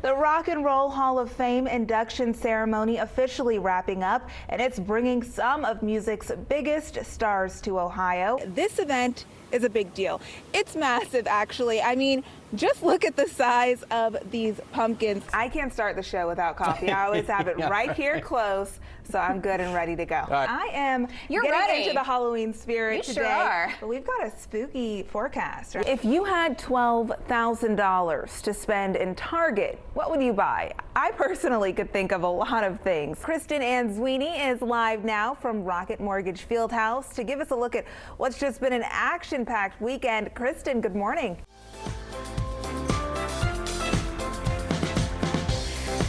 The Rock and Roll Hall of Fame induction ceremony officially wrapping up, and it's bringing some of music's biggest stars to Ohio. This event is a big deal. It's massive, actually. I mean, just look at the size of these pumpkins. I can't start the show without coffee. I always have it right here close, so I'm good and ready to go. Right. I am getting into the Halloween spirit today. Sure are. But we've got a spooky forecast. Right? If you had $12,000 to spend in Target, what would you buy? I personally could think of a lot of things. Kristen Ann Sweeney is live now from Rocket Mortgage Fieldhouse to give us a look at what's just been an action-packed weekend. Kristen, good morning.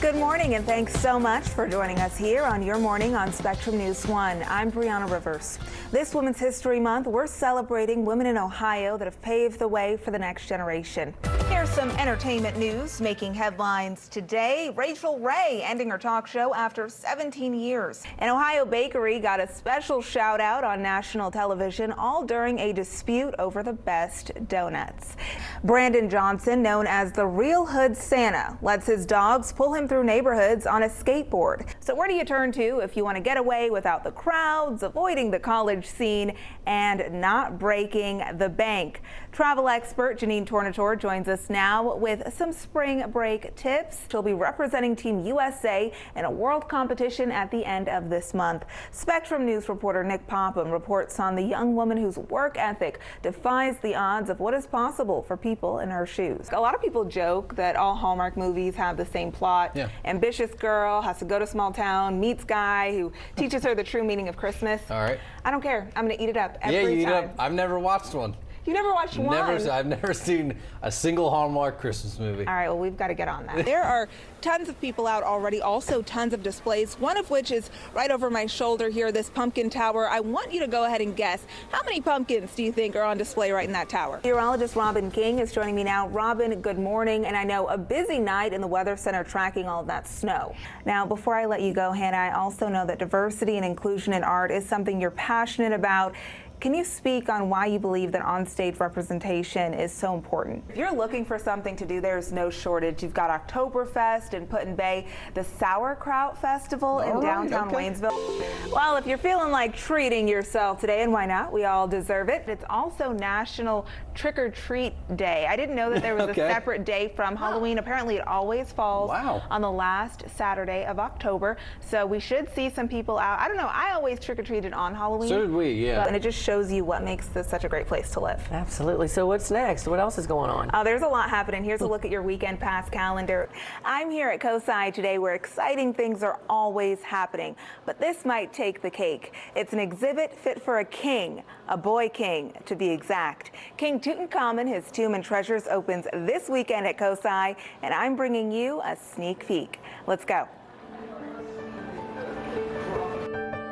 Good morning, and thanks so much for joining us here on Your Morning on Spectrum News 1. I'm Brionna Rivers. This Women's History Month, we're celebrating women in Ohio that have paved the way for the next generation. Here's some entertainment news making headlines today. Rachel Ray ending her talk show after 17 years. An Ohio bakery got a special shout out on national television, all during a dispute over the best donuts. Brandon Johnson, known as the Real Hood Santa, lets his dogs pull him through neighborhoods on a skateboard. So where do you turn to if you want to get away without the crowds, avoiding the college scene, and not breaking the bank? Travel expert Janine Tornator joins us now with some spring break tips. She'll be representing Team USA in a world competition at the end of this month. Spectrum News reporter Nick Popham reports on the young woman whose work ethic defies the odds of what is possible for people in her shoes. A lot of people joke that all Hallmark movies have the same plot. Yeah. Ambitious girl has to go to small town, meets guy who teaches her the true meaning of Christmas. All right. I don't care. I'm going to eat it up every time. Yeah, you eat it up. I've never watched one. You never watched one? I've never seen a single Hallmark Christmas movie. All right, well, we've got to get on that. There are tons of people out already, also tons of displays, one of which is right over my shoulder here, this pumpkin tower. I want you to go ahead and guess, how many pumpkins do you think are on display right in that tower? Meteorologist Robin King is joining me now. Robin, good morning. And I know a busy night in the Weather Center tracking all of that snow. Now, before I let you go, Hannah, I also know that diversity and inclusion in art is something you're passionate about. Can you speak on why you believe that on-stage representation is so important? If you're looking for something to do, there's no shortage. You've got Oktoberfest in Put-in-Bay, the Sauerkraut Festival in downtown Waynesville. Well, if you're feeling like treating yourself today, and why not? We all deserve it. It's also National Trick-or-Treat Day. I didn't know that there was a separate day from Halloween. Apparently, it always falls on the last Saturday of October. So we should see some people out. I don't know. I always trick-or-treated on Halloween. So did we, yeah. And it just shows you what makes this such a great place to live. Absolutely. So what's next? What else is going on? There's a lot happening. Here's a look at your weekend pass calendar. I'm here at COSI today where exciting things are always happening, but this might take the cake. It's an exhibit fit for a king, a boy king to be exact. King Tutankhamun, his tomb and treasures opens this weekend at COSI, and I'm bringing you a sneak peek. Let's go.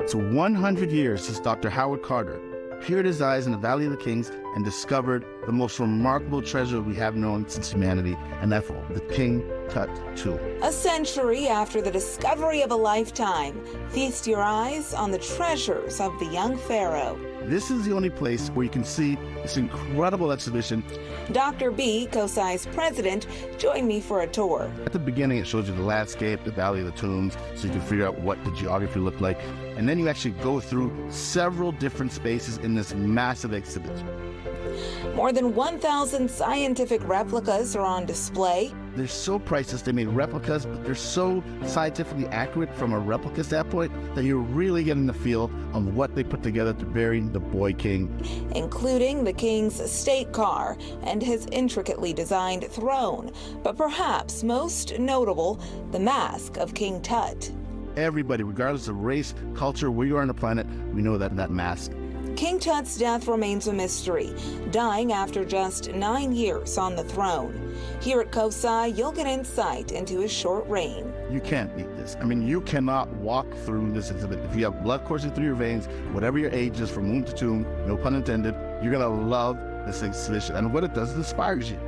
It's 100 years since Dr. Howard Carter peered his eyes in the Valley of the Kings and discovered the most remarkable treasure we have known since humanity, and that's the King Tut tomb. A century after the discovery of a lifetime, feast your eyes on the treasures of the young pharaoh. This is the only place where you can see this incredible exhibition. Dr. B, COSI's president, joined me for a tour. At the beginning, it shows you the landscape, the Valley of the Tombs, so you can figure out what the geography looked like. And then you actually go through several different spaces in this massive exhibit. More than 1,000 scientific replicas are on display. They're so priceless. They made replicas, but they're so scientifically accurate from a replica standpoint that you're really getting the feel on what they put together to bury the boy king. Including the king's state car and his intricately designed throne. But perhaps most notable, the mask of King Tut. Everybody, regardless of race, culture, where you are on the planet, we know that mask. King Tut's death remains a mystery, dying after just 9 years on the throne. Here at COSI, you'll get insight into his short reign. You can't beat this. I mean, you cannot walk through this exhibit. If you have blood coursing through your veins, whatever your age is, from womb to tomb, no pun intended, you're going to love this exhibition. And what it does, it inspires you.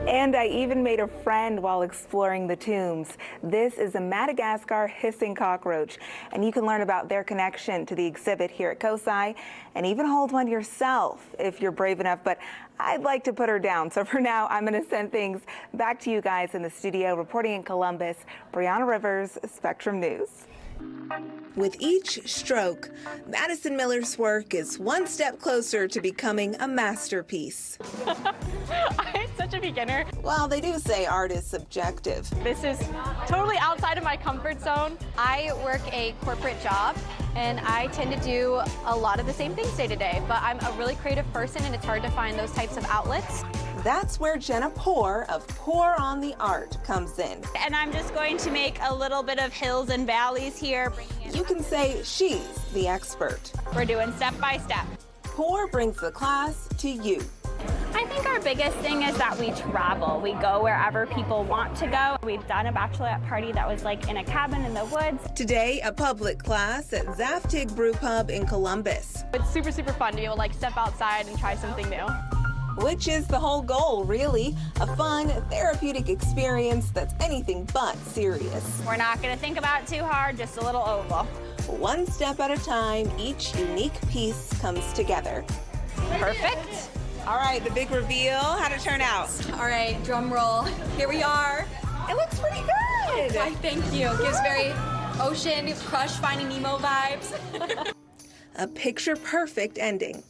And I even made a friend while exploring the tombs. This is a Madagascar hissing cockroach, and you can learn about their connection to the exhibit here at COSI and even hold one yourself if you're brave enough, but I'd like to put her down. So for now, I'm going to send things back to you guys in the studio. Reporting in Columbus, Brionna Rivers, Spectrum News. With each stroke, Madison Miller's work is one step closer to becoming a masterpiece. I'm such a beginner. Well, they do say art is subjective. This is totally outside of my comfort zone. I work a corporate job and I tend to do a lot of the same things day to day, but I'm a really creative person and it's hard to find those types of outlets. That's where Jenna Poor of Poor on the Art comes in. And I'm just going to make a little bit of hills and valleys here. You can say she's the expert. We're doing step by step. Poor brings the class to you. I think our biggest thing is that we travel. We go wherever people want to go. We've done a bachelorette party that was like in a cabin in the woods. Today, a public class at Zaftig Brew Pub in Columbus. It's super, super fun to be able to like step outside and try something new. Which is the whole goal, really. A fun, therapeutic experience that's anything but serious. We're not going to think about it too hard, just a little oval. One step at a time, each unique piece comes together. Perfect. All right, the big reveal. How'd it turn out? All right, drum roll. Here we are. It looks pretty good. Why, thank you. Gives very Ocean Crush Finding Nemo vibes. A picture-perfect ending.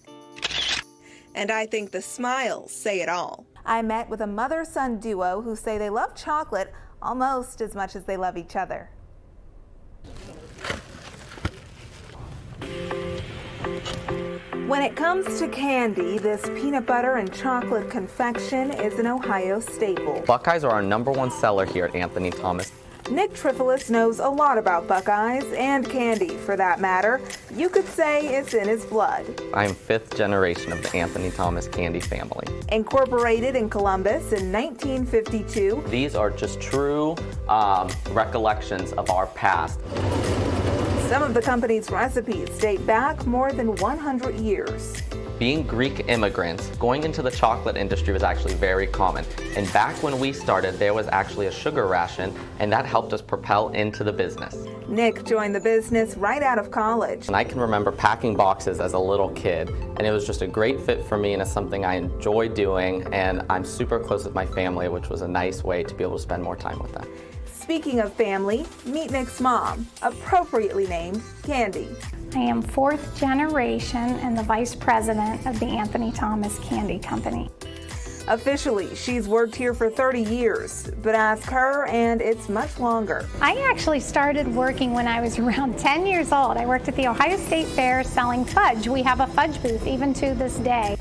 And I think the smiles say it all. I met with a mother-son duo who say they love chocolate almost as much as they love each other. When it comes to candy, this peanut butter and chocolate confection is an Ohio staple. Buckeyes are our #1 seller here at Anthony Thomas. Nick Trifolis knows a lot about Buckeyes and candy, for that matter. You could say it's in his blood. I am 5th generation of the Anthony Thomas candy family. Incorporated in Columbus in 1952. These are just true recollections of our past. Some of the company's recipes date back more than 100 years. Being Greek immigrants, going into the chocolate industry was actually very common. And back when we started, there was actually a sugar ration, and that helped us propel into the business. Nick joined the business right out of college. And I can remember packing boxes as a little kid, and it was just a great fit for me, and it's something I enjoy doing, and I'm super close with my family, which was a nice way to be able to spend more time with them. Speaking of family, meet Nick's mom, appropriately named Candy. I am 4th generation and the vice president of the Anthony Thomas Candy Company. Officially, she's worked here for 30 years, but ask her and it's much longer. I actually started working when I was around 10 years old. I worked at the Ohio State Fair selling fudge. We have a fudge booth even to this day.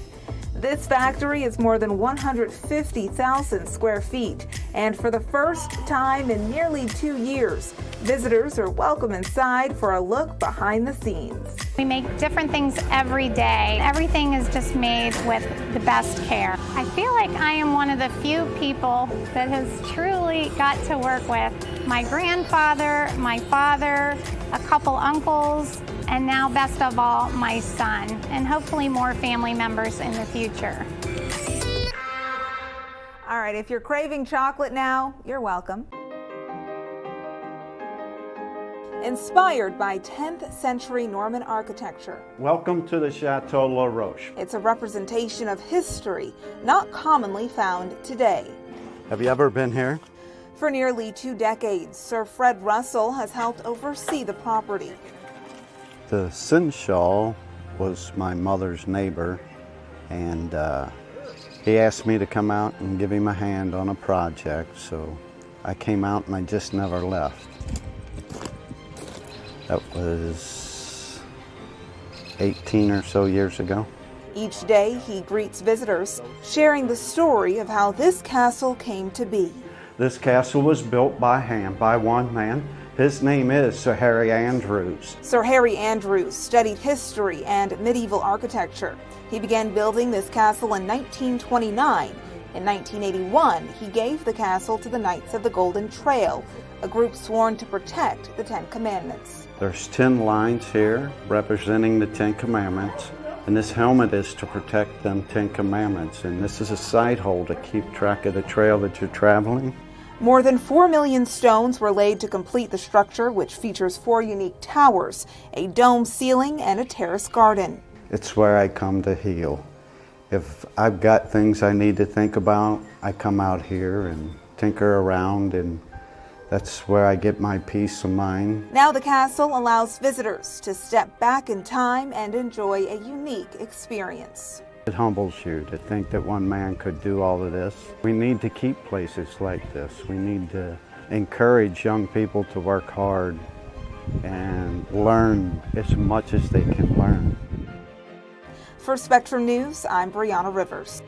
This factory is more than 150,000 square feet, and for the first time in nearly 2 years, visitors are welcome inside for a look behind the scenes. We make different things every day. Everything is just made with the best care. I feel like I am one of the few people that has truly got to work with my grandfather, my father, a couple uncles, and now best of all, my son, and hopefully more family members in the future. All right, if you're craving chocolate now, you're welcome. Inspired by 10th century Norman architecture. Welcome to the Chateau La Roche. It's a representation of history not commonly found today. Have you ever been here? For nearly 2 decades, Sir Fred Russell has helped oversee the property. The Seneschal was my mother's neighbor, and he asked me to come out and give him a hand on a project, so I came out and I just never left. That was 18 or so years ago. Each day he greets visitors, sharing the story of how this castle came to be. This castle was built by hand by one man. His name is Sir Harry Andrews. Sir Harry Andrews studied history and medieval architecture. He began building this castle in 1929. In 1981, he gave the castle to the Knights of the Golden Trail, a group sworn to protect the 10 Commandments. There's 10 lines here representing the 10 Commandments. And this helmet is to protect them 10 commandments. And this is a side hole to keep track of the trail that you're traveling. More than 4 million stones were laid to complete the structure, which features 4 unique towers, a dome ceiling, and a terrace garden. It's where I come to heal. If I've got things I need to think about, I come out here and tinker around, and that's where I get my peace of mind. Now the castle allows visitors to step back in time and enjoy a unique experience. It humbles you to think that one man could do all of this. We need to keep places like this. We need to encourage young people to work hard and learn as much as they can learn. For Spectrum News, I'm Brionna Rivers.